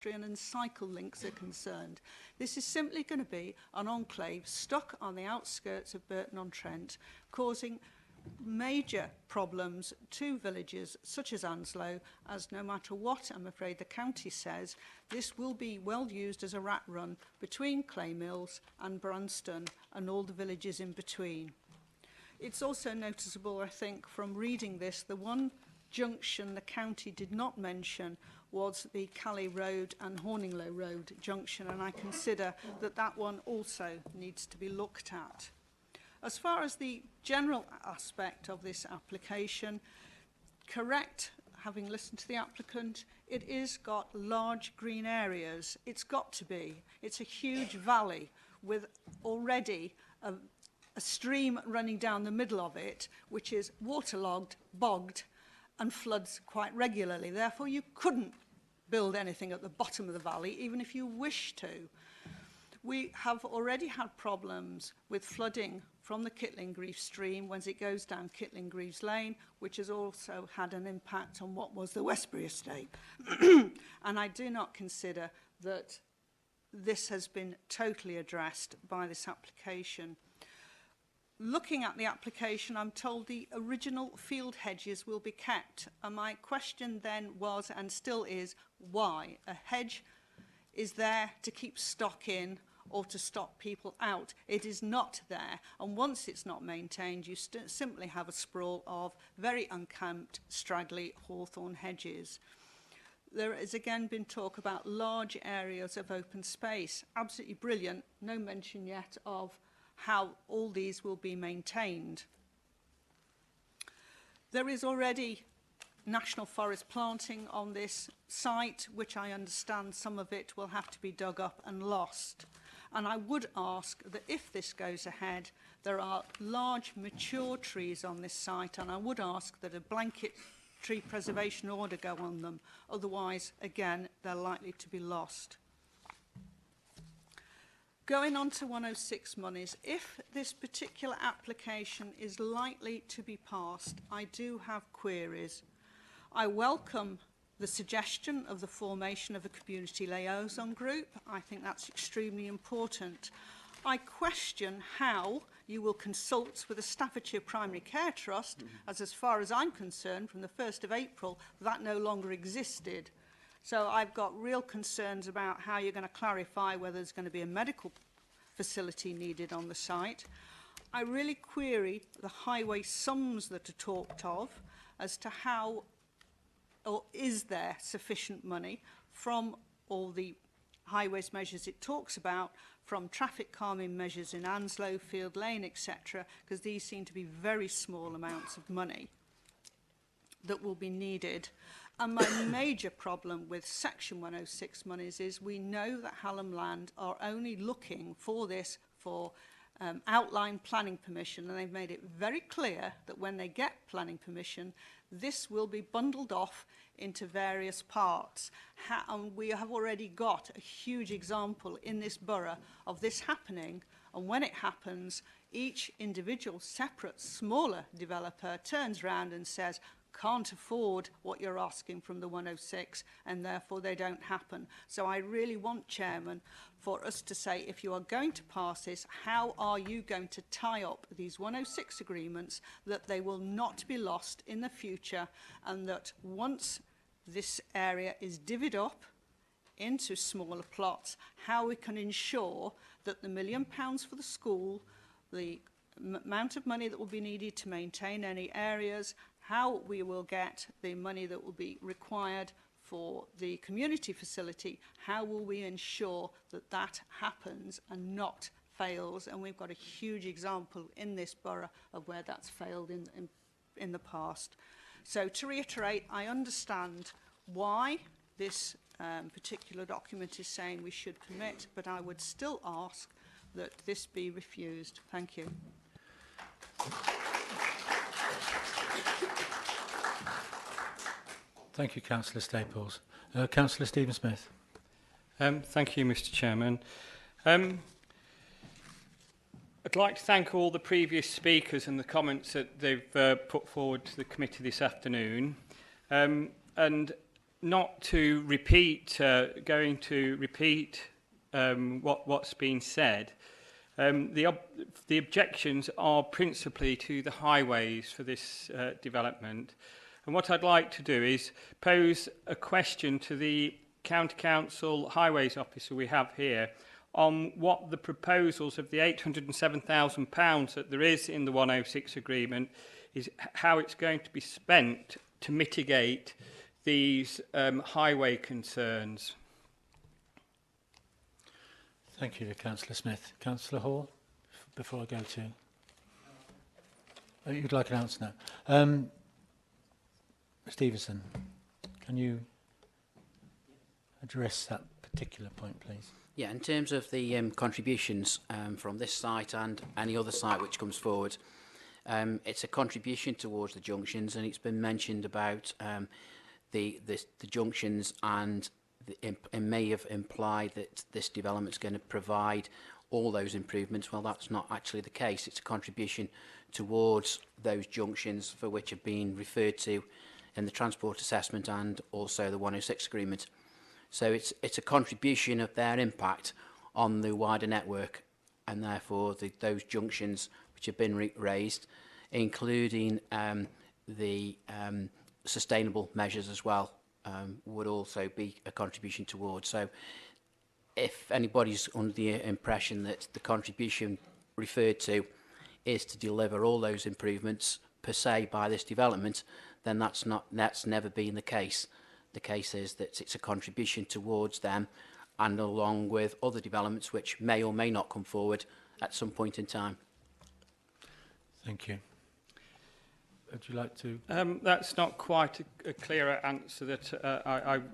and cycle links are concerned. This is simply going to be an enclave stuck on the outskirts of Burton-on-Trent, causing major problems to villages such as Anslow, as no matter what, I'm afraid, the county says, this will be well used as a rat run between Clay Mills and Branston and all the villages in between. It's also noticeable, I think, from reading this, the one junction the county did not mention was the Cally Road and Horninglow Road junction, and I consider that that one also needs to be looked at. As far as the general aspect of this application, correct, having listened to the applicant, it is got large green areas. It's got to be. It's a huge valley with already a stream running down the middle of it, which is waterlogged, bogged, and floods quite regularly. Therefore, you couldn't build anything at the bottom of the valley, even if you wished to. We have already had problems with flooding from the Kitling-Greaves stream when it goes down Kitling-Greaves Lane, which has also had an impact on what was the Westbury estate. And I do not consider that this has been totally addressed by this application. Looking at the application, I'm told the original field hedges will be kept. And my question then was, and still is, why? A hedge is there to keep stock in or to stop people out. It is not there. And once it's not maintained, you simply have a sprawl of very unkempt, straggly hawthorn hedges. There has again been talk about large areas of open space. Absolutely brilliant. No mention yet of how all these will be maintained. There is already National Forest planting on this site, which I understand some of it will have to be dug up and lost. And I would ask that if this goes ahead, there are large mature trees on this site, and I would ask that a blanket tree preservation order go on them. Otherwise, again, they're likely to be lost. Going on to 106 monies, if this particular application is likely to be passed, I do have queries. I welcome the suggestion of the formation of a community liaison group. I think that's extremely important. I question how you will consult with the Staffordshire Primary Care Trust, as far as I'm concerned, from the 1st of April, that no longer existed. So I've got real concerns about how you're going to clarify whether there's going to be a medical facility needed on the site. I really query the highway sums that are talked of as to how, or is there sufficient money from all the highways measures it talks about, from traffic calming measures in Anslow, Field Lane, etc., because these seem to be very small amounts of money that will be needed. And my major problem with Section 106 monies is we know that Hallam Land are only looking for this for outline planning permission, and they've made it very clear that when they get planning permission, this will be bundled off into various parts. And we have already got a huge example in this borough of this happening, and when it happens, each individual separate smaller developer turns around and says, can't afford what you're asking from the 106, and therefore they don't happen. So I really want, Chairman, for us to say, if you are going to pass this, how are you going to tie up these 106 agreements that they will not be lost in the future, and that once this area is divvied up into smaller plots, how we can ensure that the £1 million for the school, the amount of money that will be needed to maintain any areas, how we will get the money that will be required for the community facility, how will we ensure that that happens and not fails? And we've got a huge example in this borough of where that's failed in the past. So to reiterate, I understand why this particular document is saying we should permit, but I would still ask that this be refused. Thank you. Thank you, Councillor Staples. Councillor Stephen Smith. Thank you, Mr. Chairman. I'd like to thank all the previous speakers and the comments that they've put forward to the committee this afternoon. And not to repeat, going to repeat what's been said. The objections are principally to the highways for this development. And what I'd like to do is pose a question to the County Council Highways Officer we have here on what the proposals of the £807,000 that there is in the 106 agreement is, how it's going to be spent to mitigate these highway concerns. Thank you, Councillor Smith. Councillor Hall, before I go to... Oh, you'd like an answer now. Stevenson, can you address that particular point, please? Yeah, in terms of the contributions from this site and any other site which comes forward, it's a contribution towards the junctions, and it's been mentioned about the junctions, and it may have implied that this development's going to provide all those improvements. Well, that's not actually the case. It's a contribution towards those junctions for which have been referred to in the transport assessment and also the 106 agreement. So it's a contribution of their impact on the wider network, and therefore those junctions which have been raised, including the sustainable measures as well, would also be a contribution towards. So if anybody's under the impression that the contribution referred to is to deliver all those improvements per se by this development, then that's never been the case. The case is that it's a contribution towards them, and along with other developments which may or may not come forward at some point in time. Thank you. Would you like to... That's not quite a clearer answer that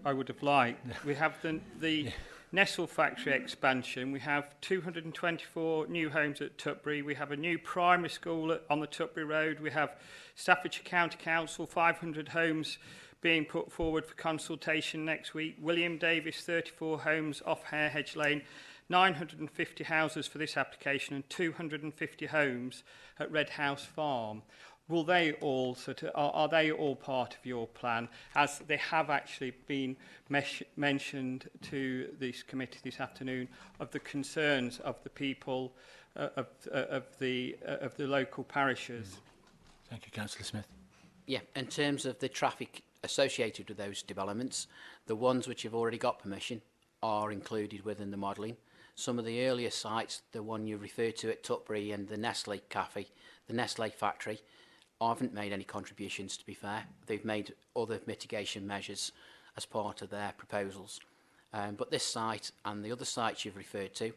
I would have liked. We have the Nestle factory expansion. We have 224 new homes at Tutbury. We have a new primary school on the Tutbury Road. We have Staffordshire County Council, 500 homes being put forward for consultation next week. William Davis, 34 homes off Harehedge Lane. 950 houses for this application and 250 homes at Red House Farm. Will they all are they all part of your plan, as they have actually been mentioned to this committee this afternoon, of the concerns of the people of the local parishes? Thank you, Councillor Smith. Yeah, in terms of the traffic associated with those developments, the ones which have already got permission are included within the modelling. Some of the earlier sites, the one you referred to at Tutbury and the Nestle cafe, the Nestle factory, haven't made any contributions, to be fair. They've made other mitigation measures as part of their proposals. But this site and the other sites you've referred to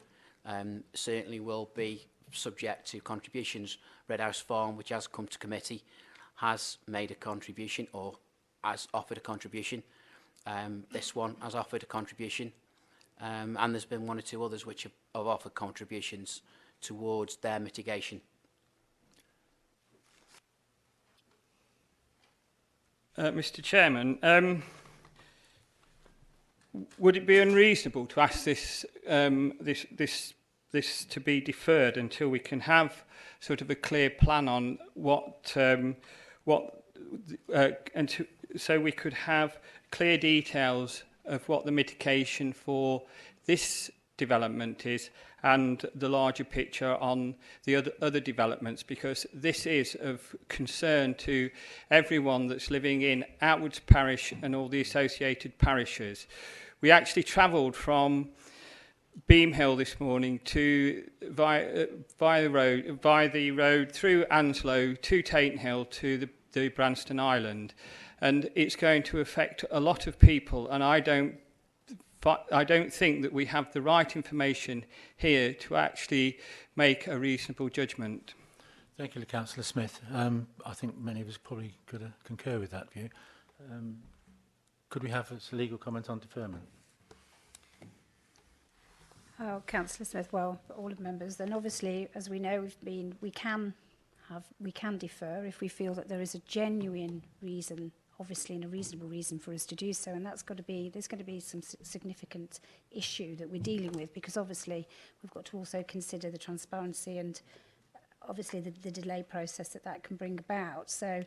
certainly will be subject to contributions. Red House Farm, which has come to committee, has made a contribution or has offered a contribution. This one has offered a contribution. And there's been one or two others which have offered contributions towards their mitigation. Mr. Chairman, would it be unreasonable to ask this to be deferred until we can have sort of a clear plan on so we could have clear details of what the mitigation for this development is and the larger picture on the other developments, because this is of concern to everyone that's living in Outwards Parish and all the associated parishes. We actually travelled from Beam Hill this morning via the road through Anslow to Tate Hill to the Branston Island, and it's going to affect a lot of people, and I don't think that we have the right information here to actually make a reasonable judgment. Thank you, Councillor Smith. I think many of us probably could concur with that view. Could we have a legal comment on deferment? Oh, Councillor Smith, well, for all of members, then obviously, as we know, we can defer if we feel that there is a genuine reason, obviously, and a reasonable reason for us to do so, and there's going to be some significant issue that we're dealing with, because obviously we've got to also consider the transparency and obviously the delay process that can bring about. So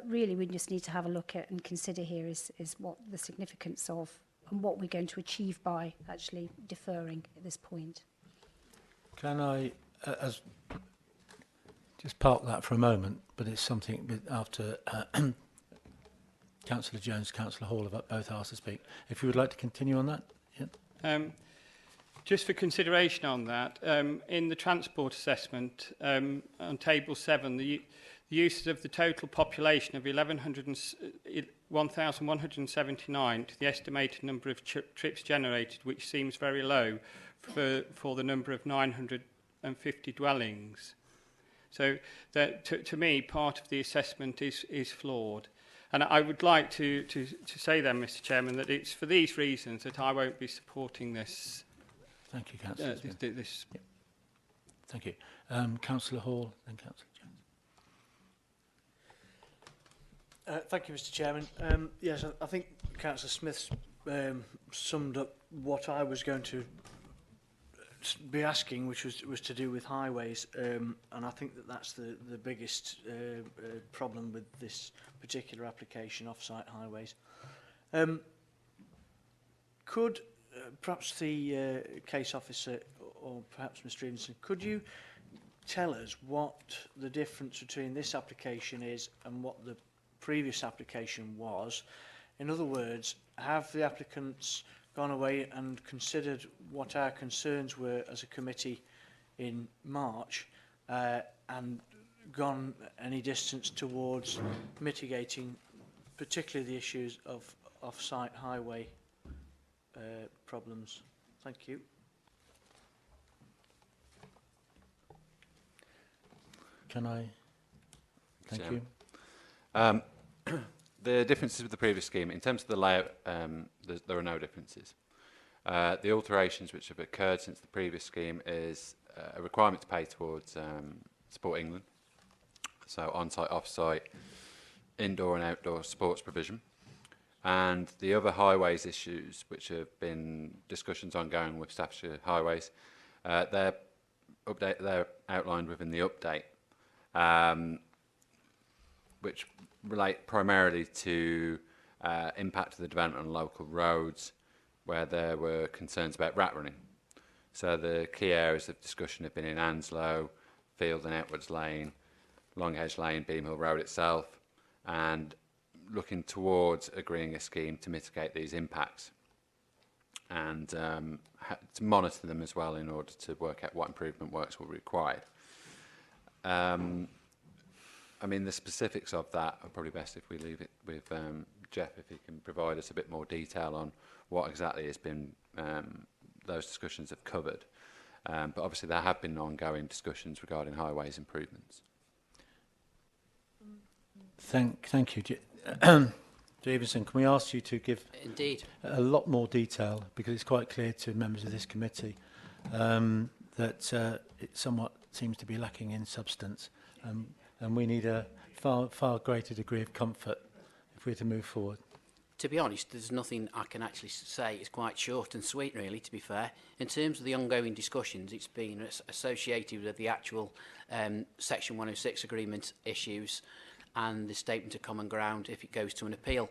really we just need to have a look at and consider here is what the significance of and what we're going to achieve by actually deferring at this point. Can I just park that for a moment, but it's something that after Councillor Jones, Councillor Hall have both asked to speak. If you would like to continue on that. Yeah. Just for consideration on that, in the transport assessment, on table 7, the uses of the total population of 1,179 to the estimated number of trips generated, which seems very low for the number of 950 dwellings. So that, to me, part of the assessment is flawed. And I would like to say then, Mr Chairman, that it's for these reasons that I won't be supporting this. Thank you, Councillor Smith. This. Yep. Thank you. Councillor Hall, then Councillor Jones. Thank you, Mr Chairman. Yes, I think Councillor Smith's summed up what I was going to be asking, which was to do with highways, and I think that's the biggest problem with this particular application, off-site highways. Could perhaps the case officer or perhaps Mr Stevenson, could you tell us what the difference between this application is and what the previous application was? In other words, have the applicants gone away and considered what our concerns were as a committee in March and gone any distance towards mitigating particularly the issues of off-site highway problems? Thank you. Can I? Thank you. The differences with the previous scheme, in terms of the layout, there are no differences. The alterations which have occurred since the previous scheme is a requirement to pay towards Sport England, so on-site, off-site, indoor and outdoor sports provision. And the other highways issues, which have been discussions ongoing with Staffordshire Highways, they're outlined within the update, which relate primarily to impact of the development on local roads, where there were concerns about rat running. So the key areas of discussion have been in Anslow, Field and Outwards Lane, Longhedge Lane, Beam Hill Road itself, and looking towards agreeing a scheme to mitigate these impacts and to monitor them as well in order to work out what improvement works will be required. I mean, the specifics of that are probably best if we leave it with Jeff, if he can provide us a bit more detail on what exactly has been those discussions have covered. But obviously there have been ongoing discussions regarding highways improvements. Thank you. Stevenson, can we ask you to give Indeed. a lot more detail, because it's quite clear to members of this committee that it somewhat seems to be lacking in substance, and we need a far greater degree of comfort if we're to move forward. To be honest, there's nothing I can actually say. It's quite short and sweet, really, to be fair. In terms of the ongoing discussions, it's been associated with the actual Section 106 agreement issues and the statement of common ground if it goes to an appeal.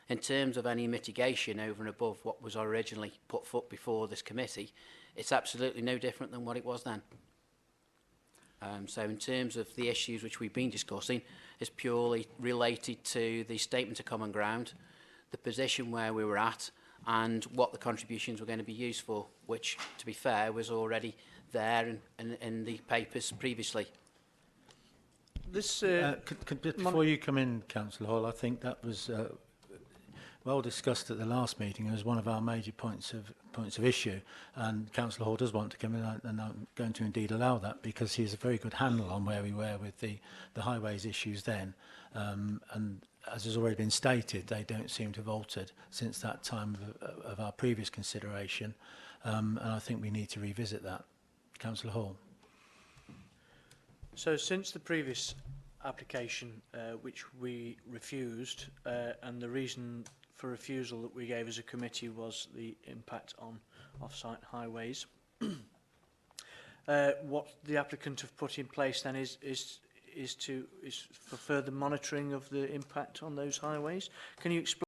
In terms of any mitigation over and above what was originally put foot before this committee, it's absolutely no different than what it was then. So in terms of the issues which we've been discussing, it's purely related to the statement of common ground, the position where we were at, and what the contributions were going to be used for, which, to be fair, was already there in the papers previously. This Before you come in, Councillor Hall, I think that was well discussed at the last meeting. It was one of our major points of issue, and Councillor Hall does want to come in, and I'm going to indeed allow that, because he has a very good handle on where we were with the highways issues then, and as has already been stated, they don't seem to have altered since that time of our previous consideration, and I think we need to revisit that. Councillor Hall. So since the previous application, which we refused, and the reason for refusal that we gave as a committee was the impact on off-site highways, what the applicant have put in place then is for further monitoring of the impact on those highways. Can you explain